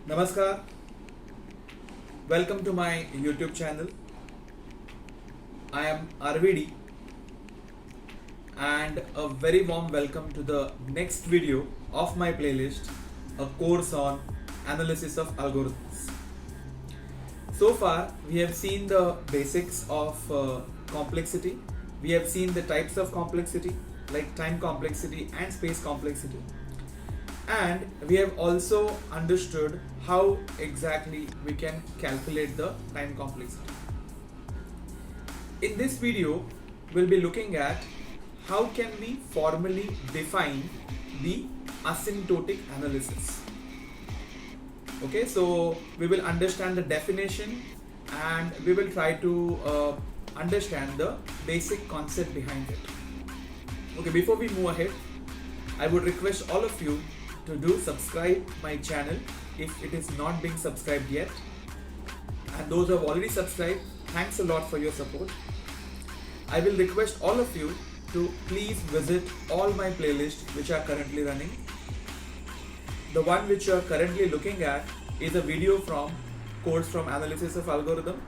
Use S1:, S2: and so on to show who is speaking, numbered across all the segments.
S1: Namaskar, welcome to my YouTube channel. I am RVD and a very warm welcome to the next video of my playlist, a course on analysis of algorithms. So far, we have seen the basics of complexity. We have seen the types of complexity like time complexity and space complexity. And we have also understood how exactly we can calculate the time complexity. In this video, we'll be looking at how can we formally define the asymptotic analysis. Okay, so we will understand the definition and we will try to understand the basic concept behind it. Okay, before we move ahead, I would request all of you to do subscribe my channel if it is not being subscribed yet, and those who have already subscribed, thanks a lot for your support. I will request all of you to please visit all my playlists which are currently running. The one which you are currently looking at is a video from course from analysis of algorithm.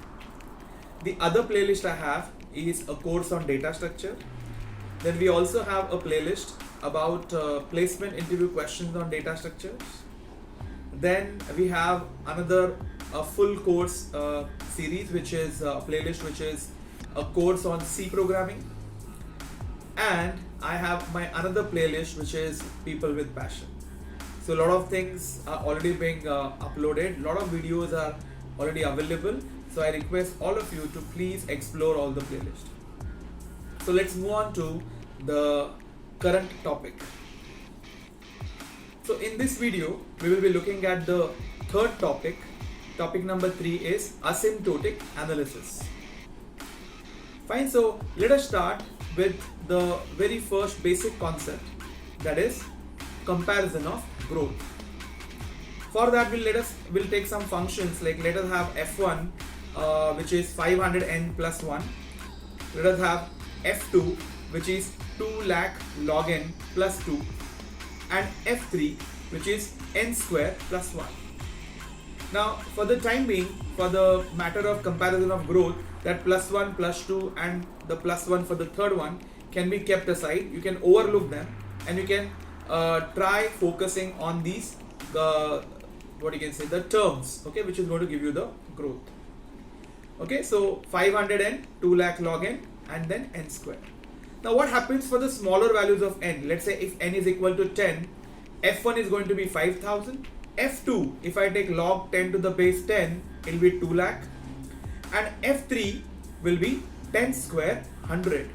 S1: The other playlist I have is a course on data structure. Then we also have a playlist about placement interview questions on data structures. Then we have another full course series, which is a playlist which is a course on C programming. And I have my another playlist which is people with passion. So a lot of things are already being uploaded. A lot of videos are already available. So I request all of you to please explore all the playlists. So let's move on to the current topic. So in this video, we will be looking at the third topic. Topic number 3 is asymptotic analysis. Fine, so let us start with the very first basic concept, that is comparison of growth. For that, we'll take some functions, like let us have f1 which is 500n plus 1. Let us have f2 which is 2 lakh log n plus 2, and f3 which is n square plus 1. Now for the time being, for the matter of comparison of growth, that plus 1, plus 2 and the plus 1 for the third one can be kept aside. You can overlook them and you can try focusing on these the terms, okay, which is going to give you the growth. Okay, so 500n, 2 lakh log n, and then n square. Now what happens for the smaller values of n? Let's say if n is equal to 10, f1 is going to be 5000. f2, if I take log 10 to the base 10, it will be 2 lakh. And f3 will be 10 square 100.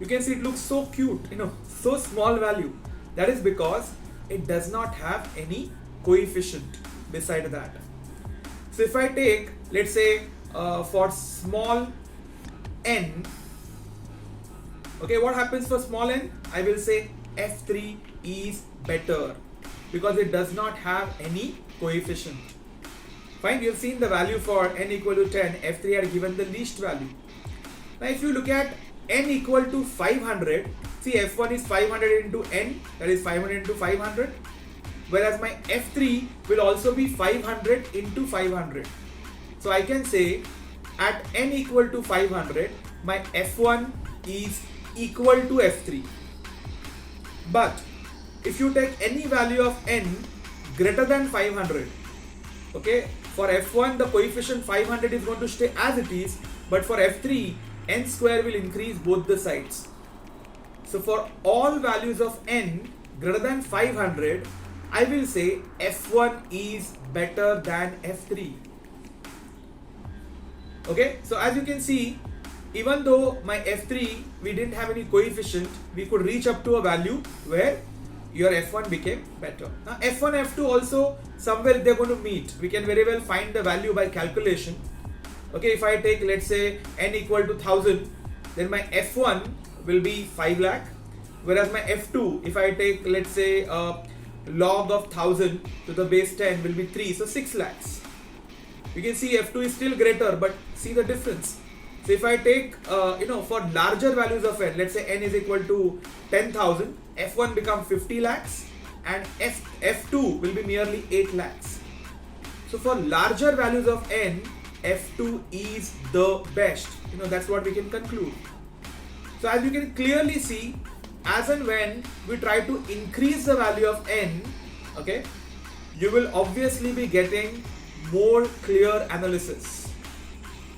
S1: You can see it looks so cute, so small value. That is because it does not have any coefficient beside that. So if I take, let's say for small n, okay, what happens for small n? I will say f3 is better because it does not have any coefficient. Fine, you have seen the value for n equal to 10, f3 had given the least value. Now if you look at n equal to 500, see f1 is 500 into n, that is 500 into 500, whereas my f3 will also be 500 into 500. So I can say at n equal to 500, my f1 is equal to f3. But if you take any value of n greater than 500, okay, for f1 the coefficient 500 is going to stay as it is, but for f3 n square will increase both the sides. So for all values of n greater than 500, I will say f1 is better than f3. Okay, so as you can see, even though my f3 we didn't have any coefficient, we could reach up to a value where your f1 became better. Now f1 f2 also somewhere they're going to meet. We can very well find the value by calculation. Okay, if I take, let's say n equal to 1000, then my f1 will be 5 lakh, whereas my f2, if I take, let's say log of 1000 to the base 10, will be 3, so 6 lakhs. You can see f2 is still greater, but see the difference. So if I take, for larger values of n, let's say n is equal to 10,000, f1 becomes 50 lakhs and f2 will be merely 8 lakhs. So for larger values of n, f2 is the best. That's what we can conclude. So as you can clearly see, as and when we try to increase the value of n, okay, you will obviously be getting more clear analysis.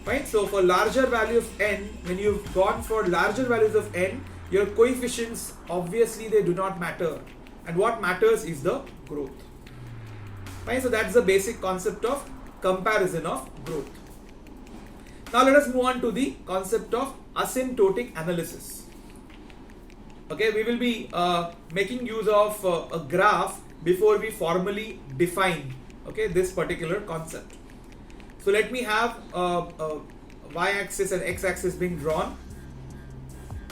S1: Right? So for larger value of n, when you've gone for larger values of n, your coefficients obviously they do not matter, and what matters is the growth. Right? So that's the basic concept of comparison of growth. Now let us move on to the concept of asymptotic analysis. Okay, we will be making use of a graph before we formally define, okay, this particular concept. So let me have a y-axis and x-axis being drawn,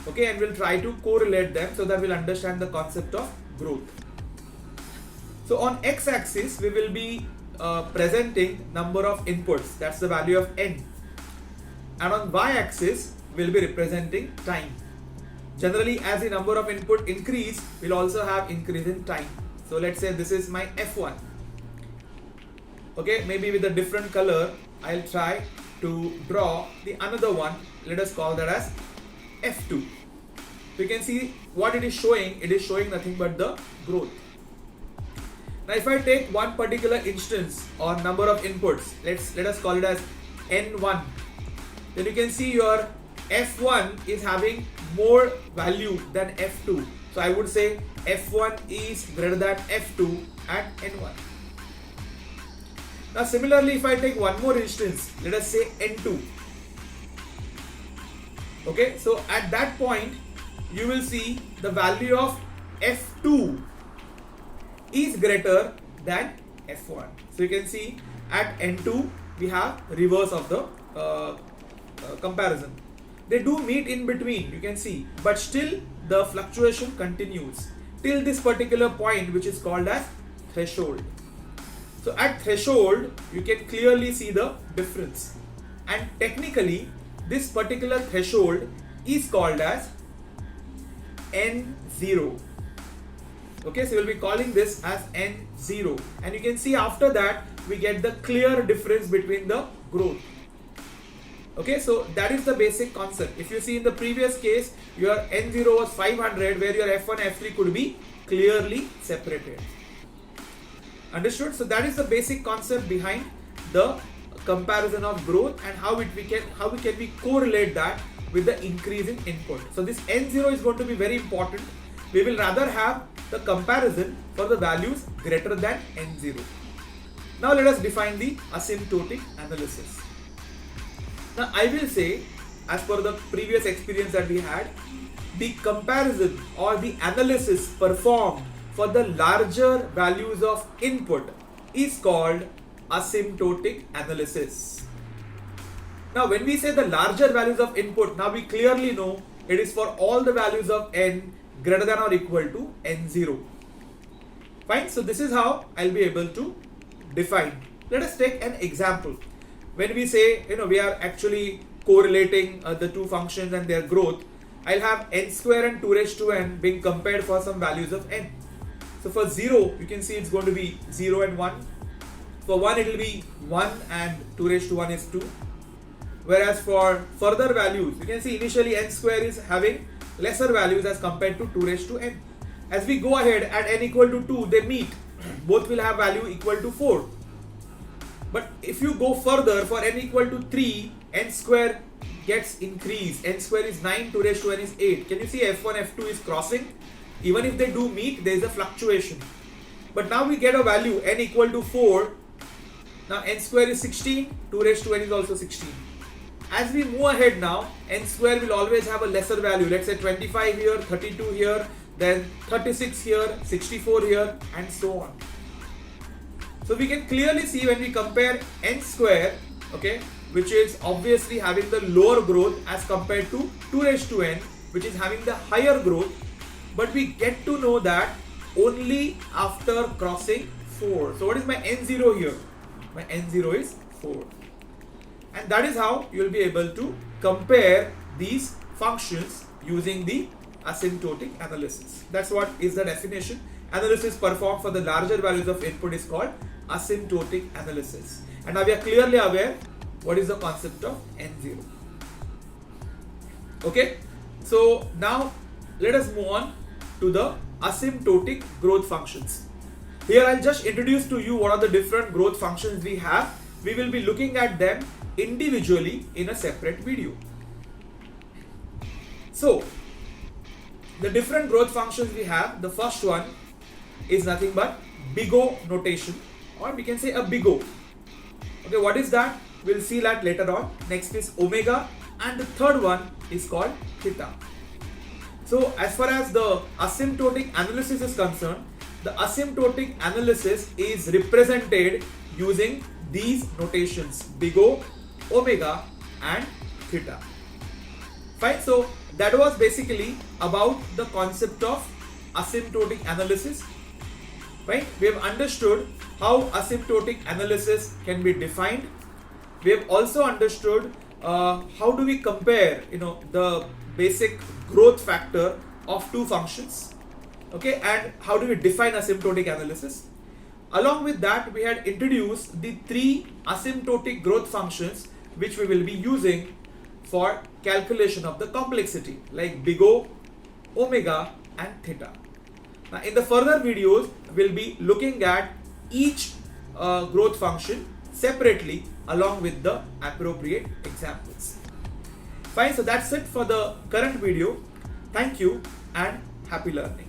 S1: okay, and we'll try to correlate them so that we'll understand the concept of growth. So on x-axis we will be presenting number of inputs, that's the value of n, and on y-axis we'll be representing time. Generally, as the number of input increase, we'll also have increase in time. So let's say this is my f1. Okay, maybe with a different color, I'll try to draw the another one. Let us call that as f2. You can see what it is showing. It is showing nothing but the growth. Now, if I take one particular instance or number of inputs, let us call it as n1. Then you can see your f1 is having more value than f2. So I would say f1 is greater than f2 at n1. Now similarly, if I take one more instance, let us say n2. Okay, so at that point you will see the value of f2 is greater than f1. So you can see at n2 we have reverse of the comparison. They do meet in between, you can see, but still the fluctuation continues till this particular point, which is called as threshold. So at threshold you can clearly see the difference, and technically this particular threshold is called as n0. Okay, so we'll be calling this as n0, and you can see after that we get the clear difference between the growth. Okay, so that is the basic concept. If you see in the previous case, your n0 was 500, where your f1, f3 could be clearly separated. Understood? So that is the basic concept behind the comparison of growth, and how we can correlate that with the increase in input. So this n0 is going to be very important. We will rather have the comparison for the values greater than n0. Now let us define the asymptotic analysis. Now I will say, as per the previous experience that we had, the comparison or the analysis performed for the larger values of input is called asymptotic analysis. Now when we say the larger values of input, now we clearly know it is for all the values of n greater than or equal to n0. Fine, so this is how I'll be able to define. Let us take an example. When we say, we are actually correlating the two functions and their growth, I'll have n square and 2 raised to n being compared for some values of n. So for 0, you can see it's going to be 0 and 1. For 1, it will be 1 and 2 raised to 1 is 2. Whereas for further values, you can see initially n square is having lesser values as compared to 2 raised to n. As we go ahead, at n equal to 2, they meet. Both will have value equal to 4. But if you go further, for n equal to 3, n square gets increased. N square is 9, 2 raised to n is 8. Can you see f1, f2 is crossing? Even if they do meet, there is a fluctuation. But now we get a value n equal to 4. Now n square is 16, 2 raised to n is also 16. As we move ahead now, n square will always have a lesser value. Let's say 25 here, 32 here, then 36 here, 64 here, and so on. So we can clearly see when we compare n square, okay, which is obviously having the lower growth as compared to 2 raised to n, which is having the higher growth, but we get to know that only after crossing 4. So what is my n0 here? My n0 is 4. And that is how you will be able to compare these functions using the asymptotic analysis. That's what is the definition. Analysis performed for the larger values of input is called asymptotic analysis. And now we are clearly aware what is the concept of N0. Okay, so now let us move on to the asymptotic growth functions. Here I'll just introduce to you what are the different growth functions we have. We will be looking at them individually in a separate video. So the different growth functions we have, the first one is nothing but big O notation, or we can say a big O. Okay, what is that? We'll see that later on. Next is omega, and the third one is called theta. So as far as the asymptotic analysis is concerned, the asymptotic analysis is represented using these notations: big O, omega and theta. Fine, so that was basically about the concept of asymptotic analysis. Right? We have understood how asymptotic analysis can be defined. We have also understood how do we compare, the basic growth factor of two functions. Okay, and how do we define asymptotic analysis? Along with that, we had introduced the three asymptotic growth functions which we will be using for calculation of the complexity, like big O, omega and theta. Now in the further videos, we'll be looking at each growth function separately along with the appropriate examples. Fine, so that's it for the current video. Thank you and happy learning.